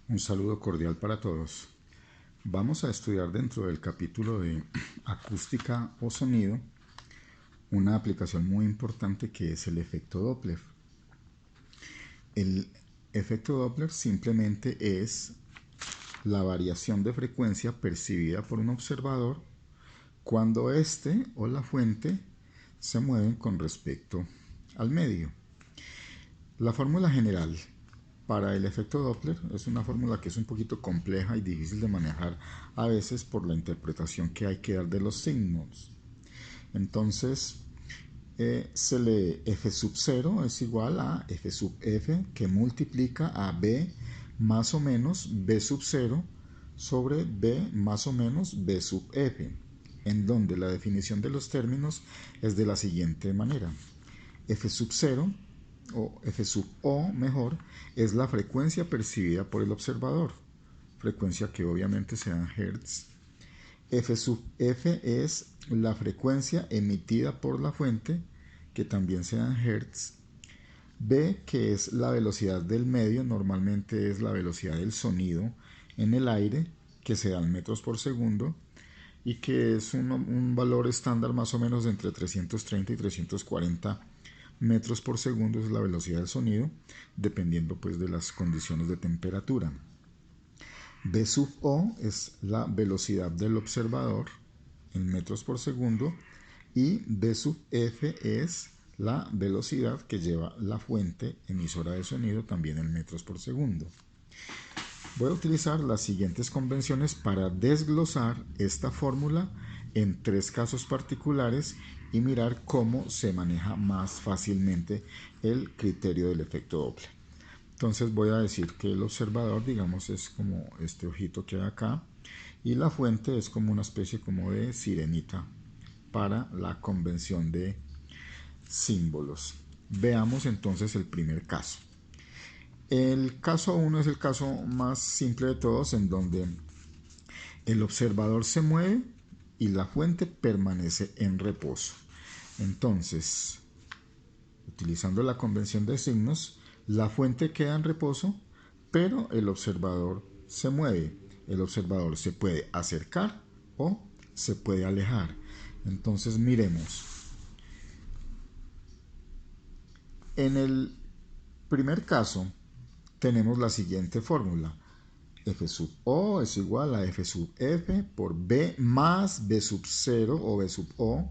Un saludo cordial para todos. Vamos a estudiar dentro del capítulo de acústica o sonido una aplicación muy importante que es el efecto Doppler. El efecto Doppler simplemente es la variación de frecuencia percibida por un observador cuando éste o la fuente se mueven con respecto al medio. La fórmula general para el efecto Doppler es una fórmula que es un poquito compleja y difícil de manejar a veces por la interpretación que hay que dar de los signos. Entonces, se lee F sub 0 es igual a F sub F que multiplica a B más o menos B sub 0 sobre B más o menos B sub F, en donde la definición de los términos es de la siguiente manera. F sub 0 o F sub O mejor, es la frecuencia percibida por el observador, frecuencia que obviamente se da en Hertz. F sub F es la frecuencia emitida por la fuente, que también se da en Hertz. B, que es la velocidad del medio, normalmente es la velocidad del sonido en el aire, que se da en metros por segundo, y que es un valor estándar más o menos de entre 330 y 340 metros por segundo, es la velocidad del sonido, dependiendo pues de las condiciones de temperatura. B sub O es la velocidad del observador en metros por segundo y B sub F es la velocidad que lleva la fuente emisora de sonido también en metros por segundo. Voy a utilizar las siguientes convenciones para desglosar esta fórmula en tres casos particulares y mirar cómo se maneja más fácilmente el criterio del efecto Doppler. Entonces voy a decir que el observador, digamos, es como este ojito que hay acá y la fuente es como una especie como de sirenita para la convención de símbolos. Veamos entonces el primer caso. El caso 1 es el caso más simple de todos, en donde el observador se mueve y la fuente permanece en reposo. Entonces, utilizando la convención de signos, la fuente queda en reposo, pero el observador se mueve. El observador se puede acercar o se puede alejar. Entonces, miremos. En el primer caso, tenemos la siguiente fórmula. F sub O es igual a F sub F por B más B sub 0 o B sub O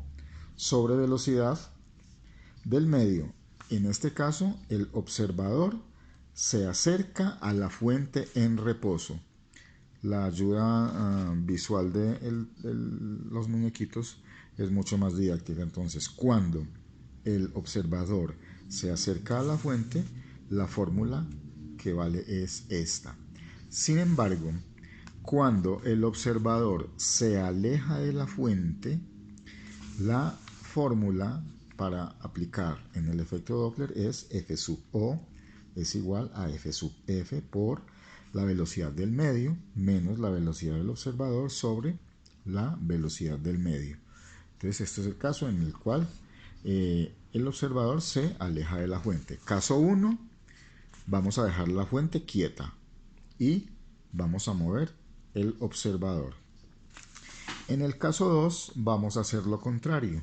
sobre velocidad del medio. En este caso, el observador se acerca a la fuente en reposo. La ayuda visual de los muñequitos es mucho más didáctica. Entonces, cuando el observador se acerca a la fuente, la fórmula que vale es esta. Sin embargo, cuando el observador se aleja de la fuente, la fórmula para aplicar en el efecto Doppler es F sub O es igual a F sub F por la velocidad del medio menos la velocidad del observador sobre la velocidad del medio. Entonces este es el caso en el cual el observador se aleja de la fuente. Caso 1, vamos a dejar la fuente quieta y vamos a mover el observador. En el caso 2 vamos a hacer lo contrario.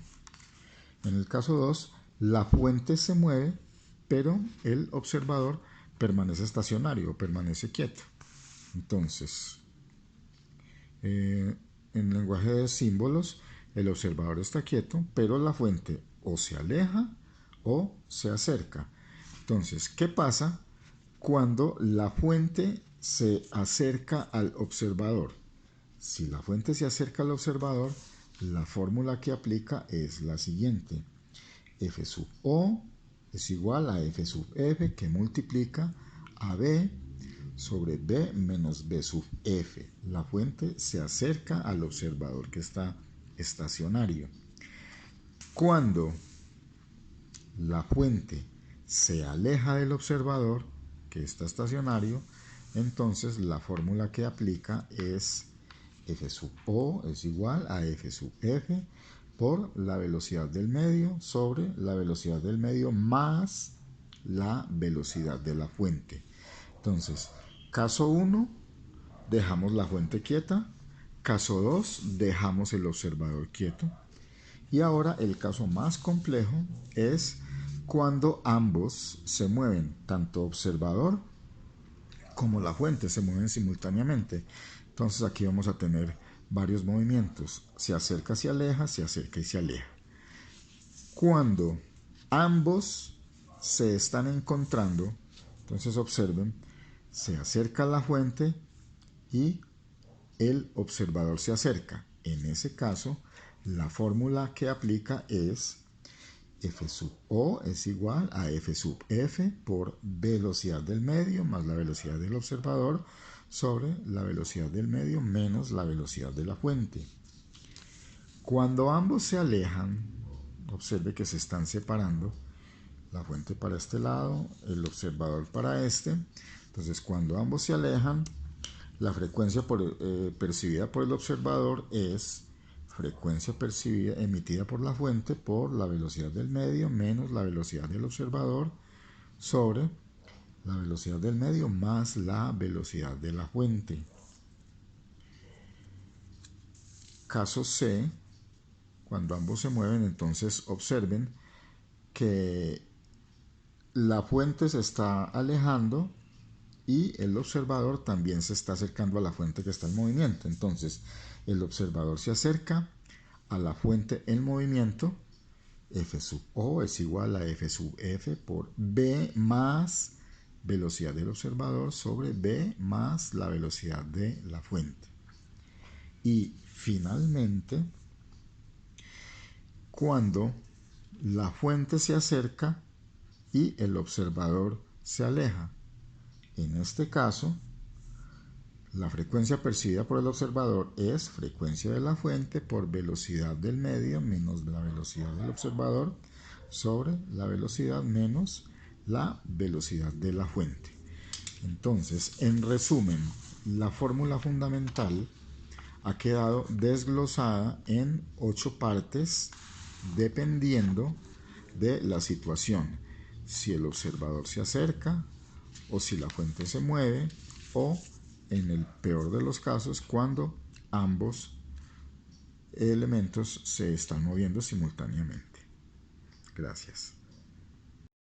En el caso 2, la fuente se mueve, pero el observador permanece estacionario, permanece quieto. Entonces, en lenguaje de símbolos, el observador está quieto, pero la fuente o se aleja o se acerca. Entonces, ¿qué pasa cuando la fuente se acerca al observador? Si la fuente se acerca al observador, la fórmula que aplica es la siguiente. F sub O es igual a F sub F que multiplica a B sobre B menos B sub F. La fuente se acerca al observador que está estacionario. Cuando la fuente se aleja del observador que está estacionario, entonces la fórmula que aplica es F sub O es igual a F sub F por la velocidad del medio sobre la velocidad del medio más la velocidad de la fuente. Entonces, Caso 1, dejamos la fuente quieta. Caso 2, dejamos el observador quieto. Y ahora el caso más complejo es cuando ambos se mueven, tanto observador como la fuente se mueven simultáneamente. Entonces aquí vamos a tener varios movimientos. Se acerca, se aleja, se acerca y se aleja. Cuando ambos se están encontrando, entonces observen, se acerca a la fuente y el observador se acerca. En ese caso, la fórmula que aplica es F sub O es igual a F sub F por velocidad del medio más la velocidad del observador sobre la velocidad del medio menos la velocidad de la fuente. Cuando ambos se alejan, observe que se están separando, la fuente para este lado, el observador para este. Entonces, cuando ambos se alejan, la frecuencia percibida por el observador es frecuencia percibida emitida por la fuente por la velocidad del medio menos la velocidad del observador sobre la velocidad del medio más la velocidad de la fuente. Caso C, cuando ambos se mueven, entonces observen que la fuente se está alejando y el observador también se está acercando a la fuente que está en movimiento. Entonces, el observador se acerca a la fuente en movimiento. F sub O es igual a F sub F por B más velocidad del observador sobre B más la velocidad de la fuente. Y finalmente, cuando la fuente se acerca y el observador se aleja. En este caso, la frecuencia percibida por el observador es frecuencia de la fuente por velocidad del medio menos la velocidad del observador sobre la velocidad menos la velocidad de la fuente. Entonces, en resumen, la fórmula fundamental ha quedado desglosada en 8 partes dependiendo de la situación. Si el observador se acerca o si la fuente se mueve o, en el peor de los casos, cuando ambos elementos se están moviendo simultáneamente. Gracias.